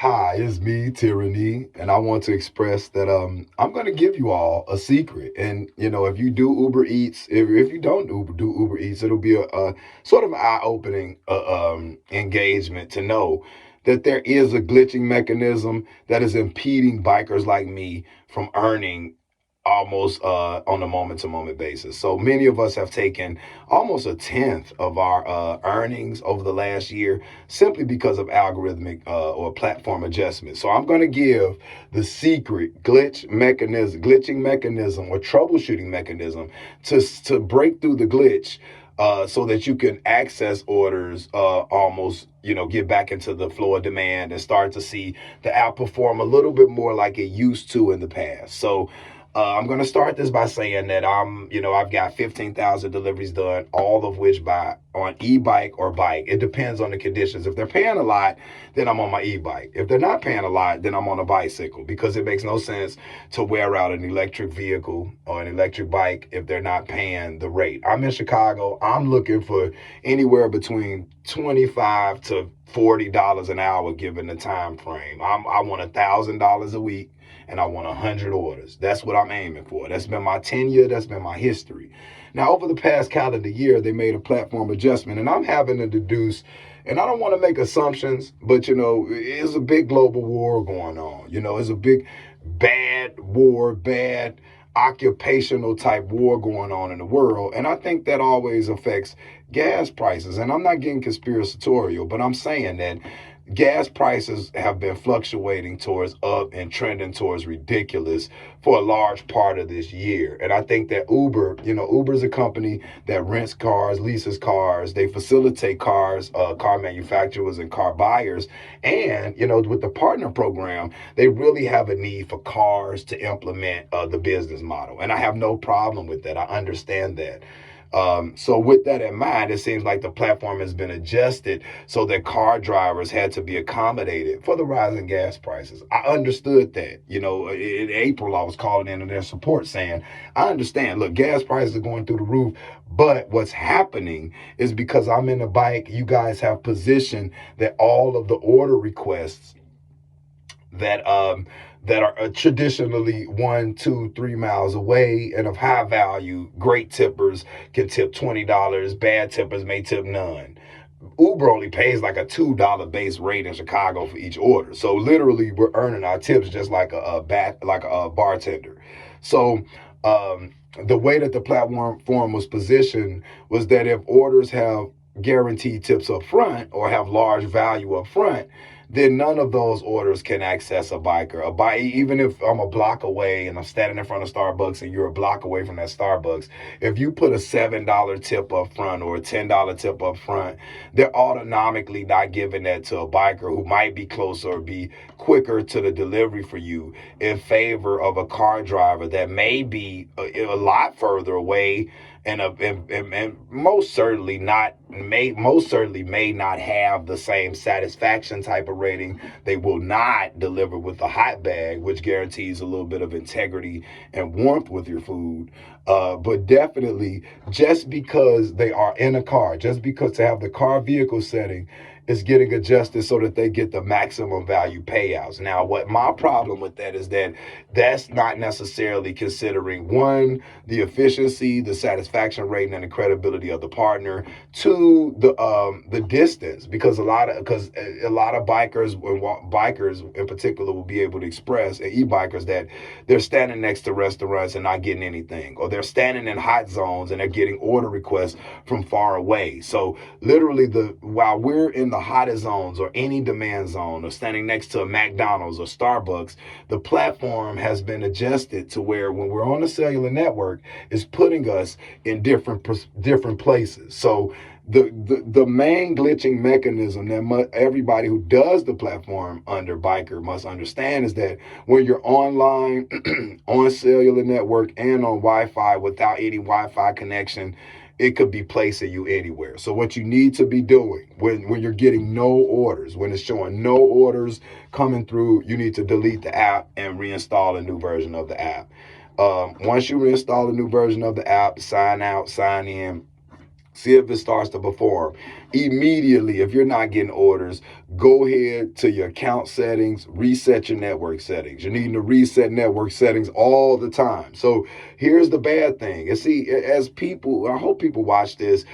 Hi, it's me, Tyranny, and I want to express that I'm going to give you all a secret. And if you do Uber Eats, if you don't do Uber Eats, it'll be a sort of eye-opening engagement to know that there is a glitching mechanism that is impeding bikers like me from earning almost on a moment-to-moment basis. So many of us have taken almost a tenth of our earnings over the last year simply because of algorithmic or platform adjustments. So I'm going to give the secret glitching mechanism or troubleshooting mechanism to break through the glitch so that you can access orders almost, get back into the flow of demand and start to see the app perform a little bit more like it used to in the past. So I'm going to start this by saying that I've got 15,000 deliveries done, all of which by on e-bike or bike. It depends on the conditions. If they're paying a lot, then I'm on my e-bike. If they're not paying a lot, then I'm on a bicycle, because it makes no sense to wear out an electric vehicle or an electric bike if they're not paying the rate. I'm in Chicago. I'm looking for anywhere between $25 to $40 an hour given the time frame. I want $1,000 a week, and I want 100 orders. That's what I'm aiming for. That's been my tenure. That's been my history. Now, over the past calendar year, they made a platform adjustment, and I'm having to deduce, and I don't want to make assumptions, but, it's a big global war going on. It's a big bad war, bad occupational type war going on in the world. And I think that always affects gas prices. And I'm not getting conspiratorial, but I'm saying that gas prices have been fluctuating towards up and trending towards ridiculous for a large part of this year. And I think that Uber is a company that rents cars, leases cars. They facilitate cars, car manufacturers and car buyers. And, with the partner program, they really have a need for cars to implement the business model. And I have no problem with that. I understand that. So with that in mind, it seems like the platform has been adjusted so that car drivers had to be accommodated for the rising gas prices. I understood that. In April, I was calling in their support saying, I understand, look, gas prices are going through the roof, but what's happening is because I'm in a bike, you guys have positioned that all of the order requests that are traditionally 1, 2, 3 miles away and of high value. Great tippers can tip $20. Bad tippers may tip none. Uber only pays like a $2 base rate in Chicago for each order. So literally, we're earning our tips just like a bartender. So the way that the platform was positioned was that if orders have guaranteed tips up front or have large value up front, then none of those orders can access a biker. Even if I'm a block away and I'm standing in front of Starbucks and you're a block away from that Starbucks, if you put a $7 tip up front or a $10 tip up front, they're automatically not giving that to a biker who might be closer or be quicker to the delivery for you in favor of a car driver that may be a lot further away and most certainly may not have the same satisfaction type of rating. They will not deliver with a hot bag, which guarantees a little bit of integrity and warmth with your food. But definitely, just because they are in a car, just because to have the car vehicle setting is getting adjusted so that they get the maximum value payouts. Now, what my problem with that is that that's not necessarily considering, one, the efficiency, the satisfaction rating, and the credibility of the partner. Two, the distance, because a lot of bikers in particular will be able to express, and e-bikers, that they're standing next to restaurants and not getting anything, or they're standing in hot zones and they're getting order requests from far away. So literally, while we're in the hottest zones or any demand zone or standing next to a McDonald's or Starbucks, the platform has been adjusted to where when we're on a cellular network, it's putting us in different places. So the main glitching mechanism that everybody who does the platform under biker must understand is that when you're online, on cellular network, and on Wi-Fi without any Wi-Fi connection, it could be placing you anywhere. So what you need to be doing when you're getting no orders, when it's showing no orders coming through, you need to delete the app and reinstall a new version of the app. Once you reinstall a new version of the app, sign out, sign in, see if it starts to perform. Immediately, if you're not getting orders, go ahead to your account settings, reset your network settings. You're needing to reset network settings all the time. So here's the bad thing. And see, as people, I hope people watch this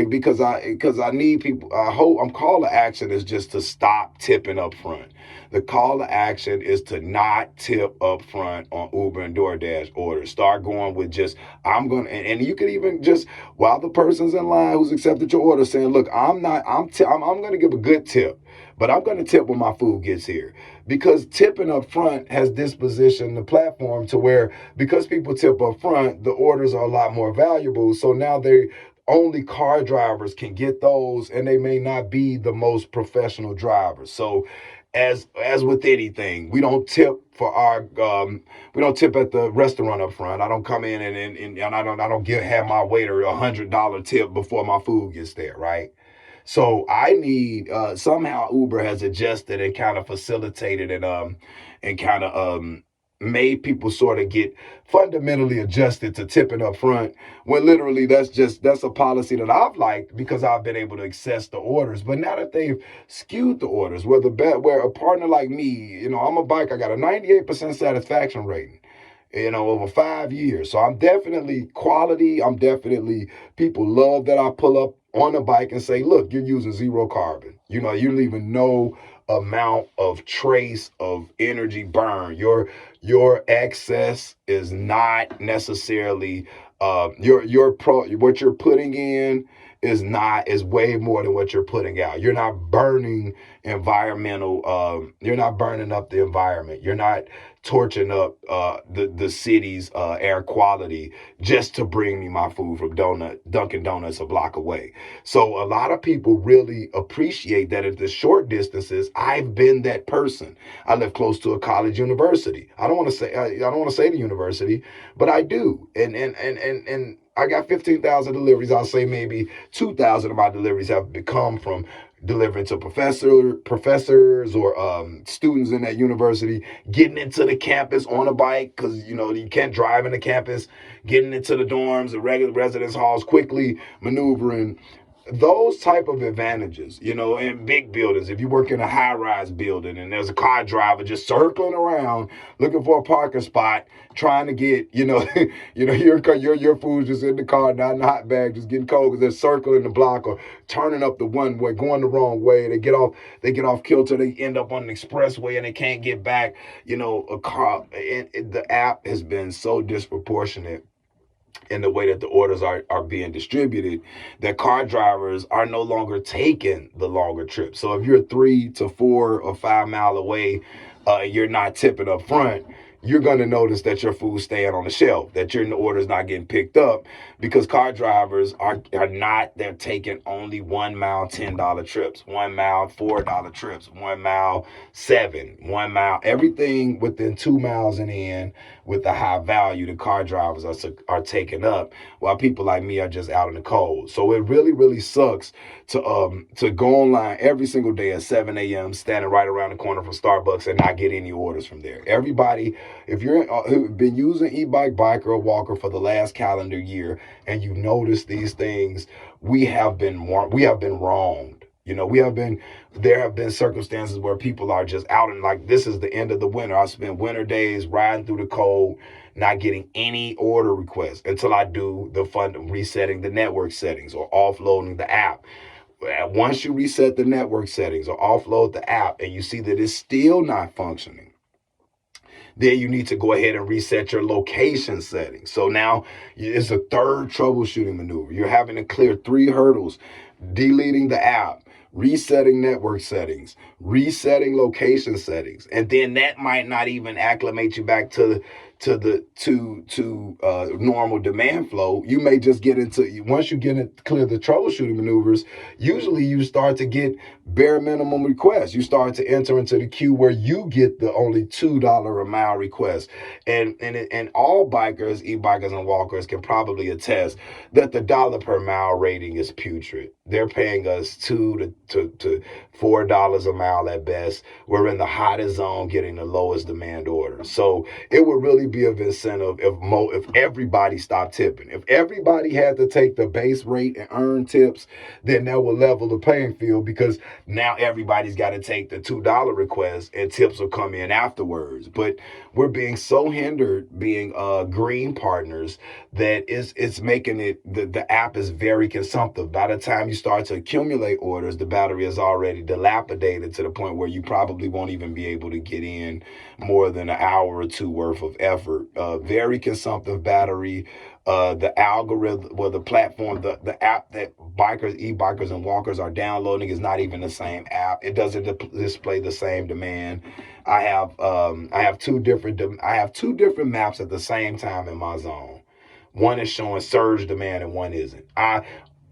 because I need people. I hope call to action is just to stop tipping up front. The call to action is to not tip up front on Uber and DoorDash orders. Start going with just, I'm going to, and you can even just, while the person's in line who's accepted your order, saying, look, I'm going to give a good tip, but I'm going to tip when my food gets here. Because tipping up front has dispositioned the platform to where, because people tip up front, the orders are a lot more valuable. So now only car drivers can get those, and they may not be the most professional drivers. So as with anything, we don't tip for our we don't tip at the restaurant up front. I don't come in and I don't have my waiter $100 tip before my food gets there, right? So I need somehow Uber has adjusted and kind of facilitated and kind of made people sort of get fundamentally adjusted to tipping up front, when literally that's a policy that I've liked because I've been able to access the orders. But now that they've skewed the orders, where a partner like me, I'm a bike, I got a 98% satisfaction rating, over 5 years. So I'm definitely quality. I'm definitely, people love that I pull up on a bike and say, look, you're using zero carbon. You're leaving no amount of trace of energy burn. Your excess is not necessarily what you're putting in is way more than what you're putting out. You're not burning you're not burning up the environment. You're not torching up the city's air quality just to bring me my food from Dunkin' Donuts a block away. So a lot of people really appreciate that at the short distances. I've been that person. I live close to a college university. I don't want to say the university, but I do. And I got 15,000 deliveries. I'll say maybe 2,000 of my deliveries have become from delivering to professors or students in that university, getting into the campus on a bike because you can't drive in the campus, getting into the dorms, the regular residence halls, quickly maneuvering. Those type of advantages, in big buildings. If you work in a high-rise building and there's a car driver just circling around looking for a parking spot, trying to get, your food's just in the car, not in the hot bag, just getting cold because they're circling the block or turning up the one way, going the wrong way. They get off kilter. They end up on an expressway and they can't get back. A car. The app has been so disproportionate in the way that the orders are being distributed, that car drivers are no longer taking the longer trips. So if you're 3 to 4 or 5 mile away, you're not tipping up front, you're going to notice that your food's staying on the shelf, that your order's not getting picked up, because car drivers they're taking only 1 mile $10 trips, 1 mile $4 trips, 1 mile $7, 1 mile, everything within 2 miles and in with the high value the car drivers are taking up, while people like me are just out in the cold. So it really, really sucks to go online every single day at 7 a.m. standing right around the corner from Starbucks and not get any orders from there. Everybody, if you're who've been using e-bike, bike, or walker for the last calendar year, and you notice these things, we have been wronged. There have been circumstances where people are just out and like, this is the end of the winter. I spent winter days riding through the cold, not getting any order requests until I do the resetting the network settings or offloading the app. Once you reset the network settings or offload the app and you see that it's still not functioning, then you need to go ahead and reset your location settings. So now it's a third troubleshooting maneuver. You're having to clear 3 hurdles: deleting the app, resetting network settings, resetting location settings, and then that might not even acclimate you back to normal demand flow. You may just get into, once you clear the troubleshooting maneuvers, usually you start to get bare minimum requests. You start to enter into the queue where you get the only $2 a mile request. And all bikers, e-bikers and walkers can probably attest that the dollar per mile rating is putrid. They're paying us $2 to $4 a mile at best. We're in the hottest zone getting the lowest demand orders. So it would really be of incentive if everybody stopped tipping. If everybody had to take the base rate and earn tips, then that will level the playing field, because now everybody's got to take the $2 request and tips will come in afterwards. But we're being so hindered being green partners that it's making it, the app is very consumptive. By the time you start to accumulate orders, the battery is already dilapidated to the point where you probably won't even be able to get in more than an hour or two worth of effort. Very consumptive battery. The algorithm, well, the platform, the app that e-bikers and walkers are downloading is not even the same app. It doesn't display the same demand. I have two different maps at the same time in my zone. One is showing surge demand and one isn't.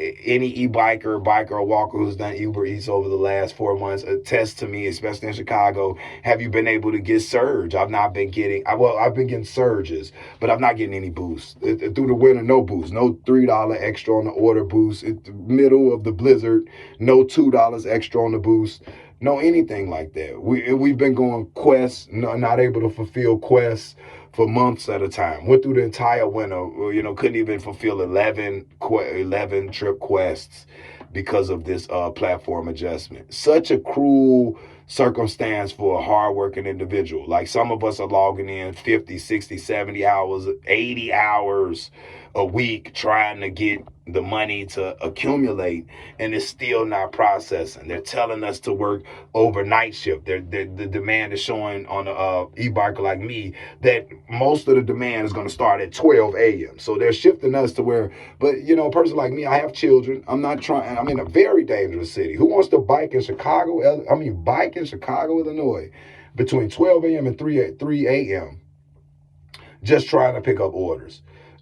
Any e-biker, biker, or walker who's done Uber Eats over the last 4 months attest to me, especially in Chicago. Have you been able to get surge? I've not been getting, I've been getting surges, but I'm not getting any boosts. Through the winter, no boost. No $3 extra on the order boost. At the middle of the blizzard, no $2 extra on the boost. No anything like that. We've been going quests, not able to fulfill quests for months at a time. Went through the entire winter, couldn't even fulfill 11 trip quests because of this platform adjustment. Such a cruel circumstance for a hardworking individual. Like, some of us are logging in 50, 60, 70 hours, 80 hours a week trying to get the money to accumulate, and it's still not processing. They're telling us to work overnight shift. The demand is showing on a e-biker like me that most of the demand is going to start at 12 a.m. So they're shifting us to where, but a person like me, I have children. I'm in a very dangerous city. Who wants to bike in Chicago, Illinois between 12 a.m. and 3 a.m. just trying to pick up orders?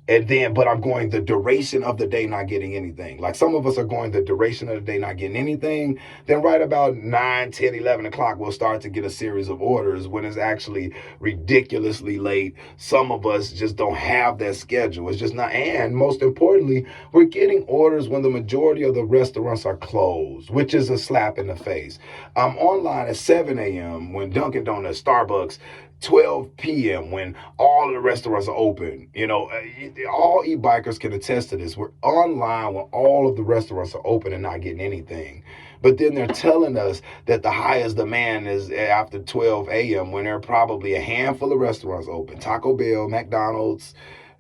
And then, but I'm going the duration of the day not getting anything. Like, some of us are going the duration of the day not getting anything. Then right about 9, 10, 11 o'clock, we'll start to get a series of orders when it's actually ridiculously late. Some of us just don't have that schedule. It's just not. And most importantly, we're getting orders when the majority of the restaurants are closed, which is a slap in the face. I'm online at 7 a.m. when Dunkin' Donuts, Starbucks, 12 p.m. when all of the restaurants are open. All e-bikers can attest to this. We're online when all of the restaurants are open and not getting anything. But then they're telling us that the highest demand is after 12 a.m. when there are probably a handful of restaurants open. Taco Bell, McDonald's,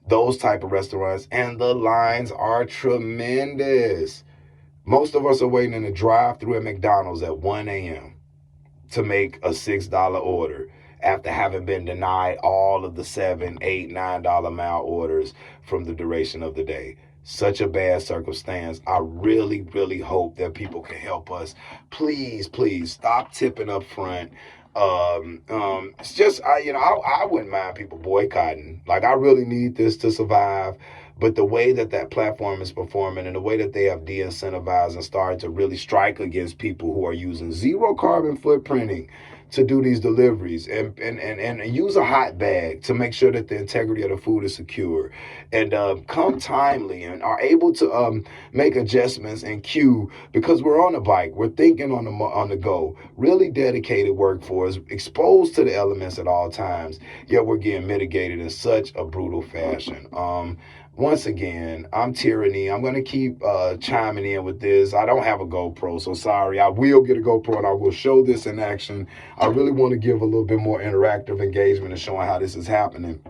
those type of restaurants. And the lines are tremendous. Most of us are waiting in the drive-thru at McDonald's at 1 a.m. to make a $6 order, after having been denied all of the $7, $8, $9 mile orders from the duration of the day. Such a bad circumstance. I really, really hope that people can help us. Please, please stop tipping up front. It's just, I wouldn't mind people boycotting. Like, I really need this to survive. But the way that platform is performing and the way that they have de-incentivized and started to really strike against people who are using zero carbon footprinting to do these deliveries and use a hot bag to make sure that the integrity of the food is secure, and come timely and are able to make adjustments and queue, because we're on a bike, we're thinking on the go, really dedicated workforce, exposed to the elements at all times, yet we're getting mitigated in such a brutal fashion. Once again, I'm Tyranny. I'm going to keep chiming in with this. I don't have a GoPro, so sorry. I will get a GoPro and I will show this in action. I really want to give a little bit more interactive engagement and showing how this is happening,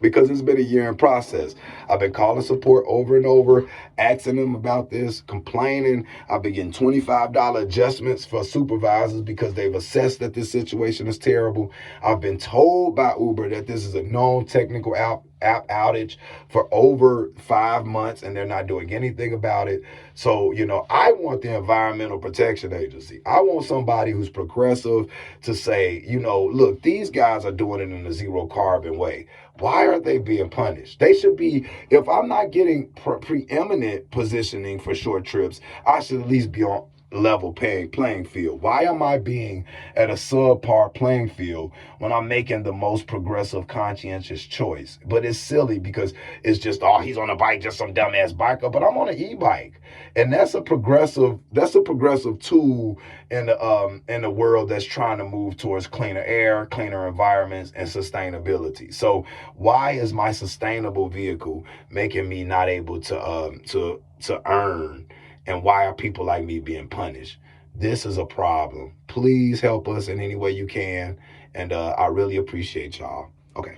because it's been a year in process. I've been calling support over and over, asking them about this, complaining. I've been getting $25 adjustments for supervisors because they've assessed that this situation is terrible. I've been told by Uber that this is a known technical app outage for over 5 months and they're not doing anything about it. So, I want the Environmental Protection Agency. I want somebody who's progressive to say, look, these guys are doing it in a zero carbon way. Why are they being punished? They should be, if I'm not getting preeminent positioning for short trips, I should at least be on level playing field? Why am I being at a subpar playing field when I'm making the most progressive, conscientious choice? But it's silly because it's just, oh, he's on a bike, just some dumbass biker, but I'm on an e-bike. And that's a progressive tool in the world that's trying to move towards cleaner air, cleaner environments, and sustainability. So why is my sustainable vehicle making me not able to earn, and why are people like me being punished? This is a problem. Please help us in any way you can, and I really appreciate y'all. Okay.